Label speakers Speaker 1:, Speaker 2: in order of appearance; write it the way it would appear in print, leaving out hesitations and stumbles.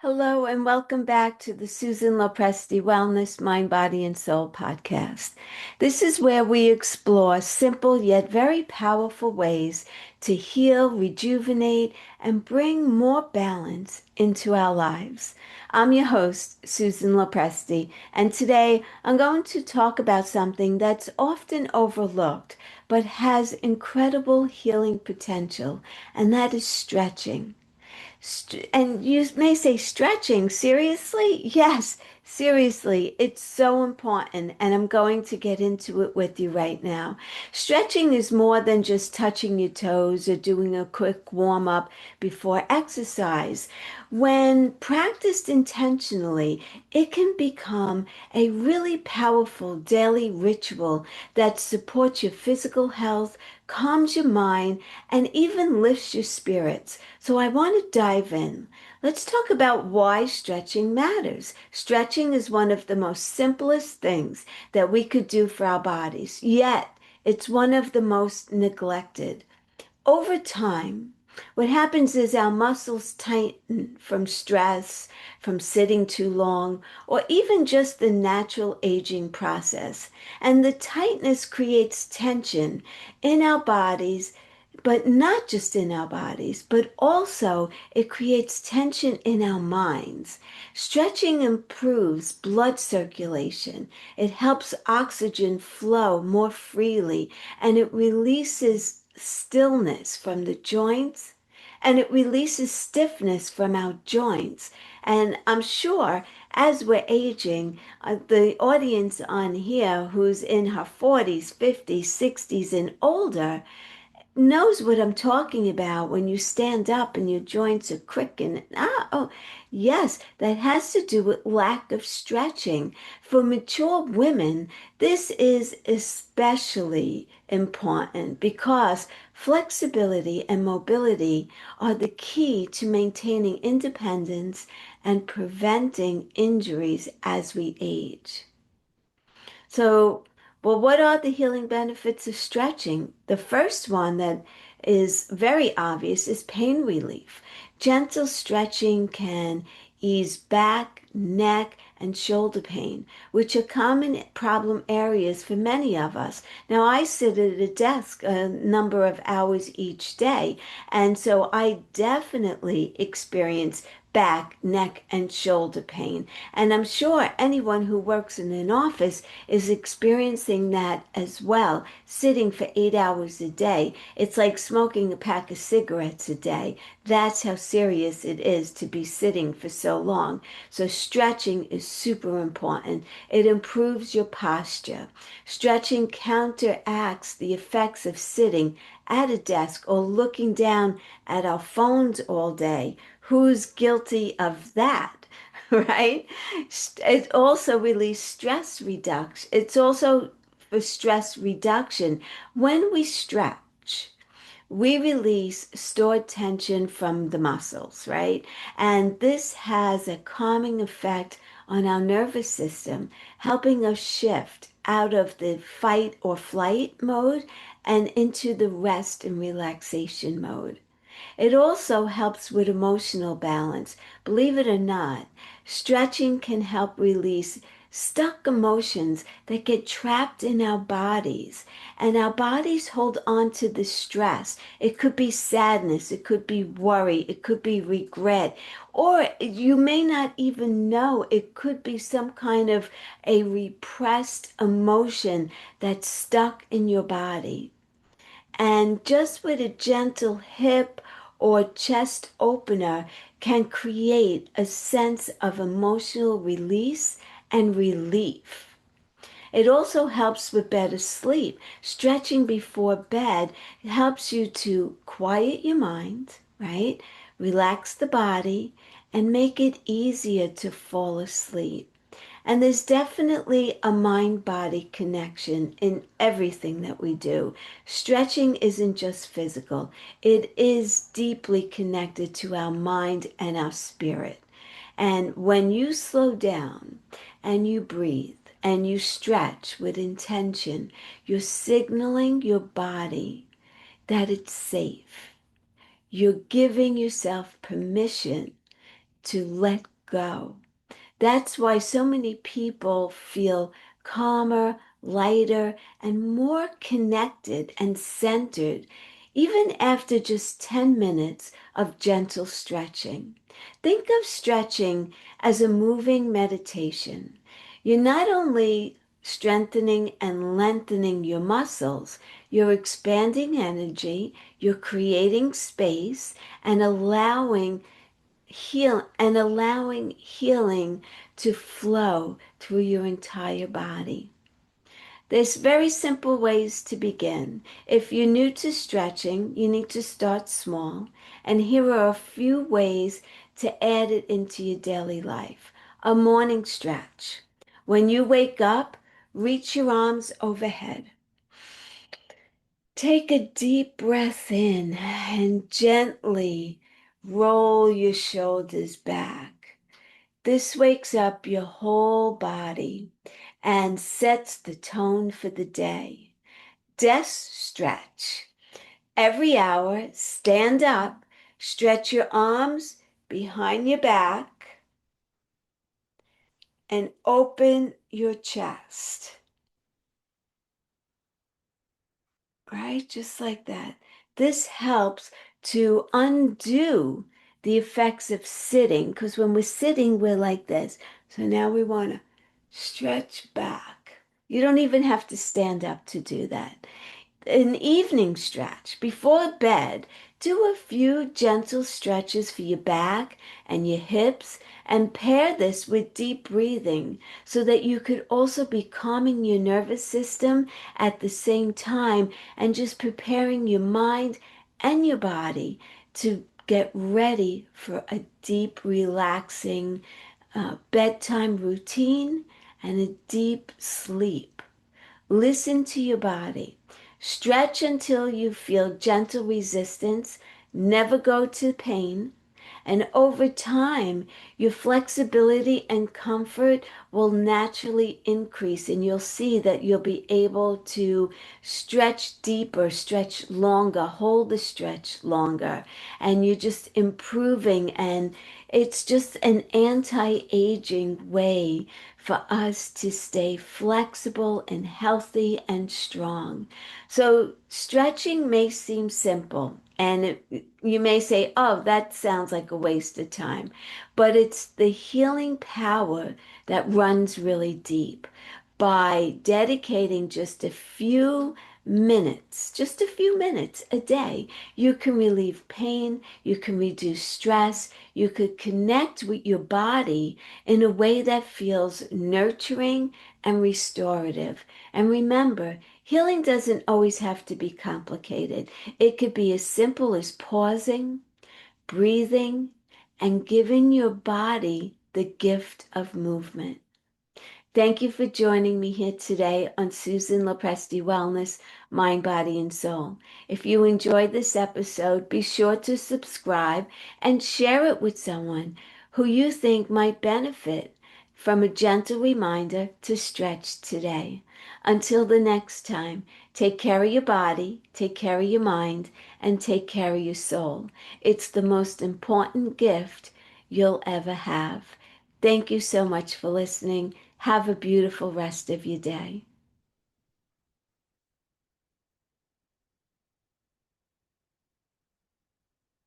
Speaker 1: Hello and welcome back to the Susan LoPresti Wellness, Mind, Body, and Soul podcast. This is where we explore simple yet very powerful ways to heal, rejuvenate, and bring more balance into our lives. I'm your host, Susan LoPresti, and today I'm going to talk about something that's often overlooked but has incredible healing potential, and that is stretching. And you may say, stretching, seriously? Yes, seriously. It's so important, and I'm going to get into it with you right now. Stretching is more than just touching your toes or doing a quick warm up before exercise. When practiced intentionally, it can become a really powerful daily ritual that supports your physical health, calms your mind, and even lifts your spirits. So I want to dive in. Let's talk about why stretching matters. Stretching is one of the most simplest things that we could do for our bodies, yet it's one of the most neglected. Over time, what happens is our muscles tighten from stress, from sitting too long, or even just the natural aging process. And the tightness creates tension in our bodies, but not just in our bodies, but also it creates tension in our minds. Stretching improves blood circulation. It helps oxygen flow more freely, and it releases stillness from the joints, and it releases stiffness from our joints. And I'm sure as we're aging, the audience on here who's in her 40s, 50s, 60s, and older knows what I'm talking about when you stand up and your joints are cricking. Oh, yes, that has to do with lack of stretching. For mature women, this is especially important because flexibility and mobility are the key to maintaining independence and preventing injuries as we age. So, well, what are the healing benefits of stretching? The first one that is very obvious is pain relief. Gentle stretching can ease back, neck, and shoulder pain, which are common problem areas for many of us. Now, I sit at a desk a number of hours each day, and so I definitely experience back, neck, and shoulder pain. And I'm sure anyone who works in an office is experiencing that as well, sitting for 8 hours a day. It's like smoking a pack of cigarettes a day. That's how serious it is to be sitting for so long. So stretching is super important. It improves your posture. Stretching counteracts the effects of sitting at a desk or looking down at our phones all day. Who's guilty of that? Right? It also releases stress reduction. It's also for stress reduction. When we stretch, we release stored tension from the muscles, right? And this has a calming effect on our nervous system, helping us shift out of the fight or flight mode and into the rest and relaxation mode. It also helps with emotional balance. Believe it or not, stretching can help release stuck emotions that get trapped in our bodies. And our bodies hold on to the stress. It could be sadness, it could be worry, it could be regret, or you may not even know it could be some kind of a repressed emotion that's stuck in your body. And just with a gentle hip or chest opener can create a sense of emotional release and relief. It also helps with better sleep. Stretching before bed helps you to quiet your mind, right? Relax the body and make it easier to fall asleep. And there's definitely a mind body connection in everything that we do. Stretching isn't just physical, it is deeply connected to our mind and our spirit. And when you slow down and you breathe and you stretch with intention, you're signaling your body that it's safe. You're giving yourself permission to let go. That's why so many people feel calmer, lighter, and more connected and centered, even after just 10 minutes of gentle stretching. Think of stretching as a moving meditation. You're not only strengthening and lengthening your muscles, you're expanding energy, you're creating space, and allowing healing to flow through your entire body. There's very simple ways to begin. If you're new to stretching, you need to start small. And here are a few ways to add it into your daily life. A morning stretch. When you wake up, reach your arms overhead. Take a deep breath in and gently roll your shoulders back. This wakes up your whole body and sets the tone for the day. Desk stretch. Every hour, stand up, stretch your arms behind your back, and open your chest. Right? Just like that. This helps to undo the effects of sitting, because when we're sitting, we're like this. So now we want to stretch back. You don't even have to stand up to do that. An evening stretch before bed. Do a few gentle stretches for your back and your hips, and pair this with deep breathing so that you could also be calming your nervous system at the same time and just preparing your mind and your body to get ready for a deep, relaxing bedtime routine and a deep sleep. Listen to your body. Stretch until you feel gentle resistance. Never go to pain. And over time, your flexibility and comfort will naturally increase, and you'll see that you'll be able to stretch deeper, stretch longer, hold the stretch longer, and you're just improving. And it's just an anti-aging way for us to stay flexible and healthy and strong. So stretching may seem simple, and you may say, oh, that sounds like a waste of time. But it's the healing power that runs really deep. By dedicating just a few minutes a day, you can relieve pain, you can reduce stress, you could connect with your body in a way that feels nurturing and restorative. And remember, healing doesn't always have to be complicated. It could be as simple as pausing, breathing, and giving your body the gift of movement. Thank you for joining me here today on Susan LoPresti Wellness, Mind, Body, and Soul. If you enjoyed this episode, be sure to subscribe and share it with someone who you think might benefit from a gentle reminder to stretch today. Until the next time, take care of your body, take care of your mind, and take care of your soul. It's the most important gift you'll ever have. Thank you so much for listening. Have a beautiful rest of your day.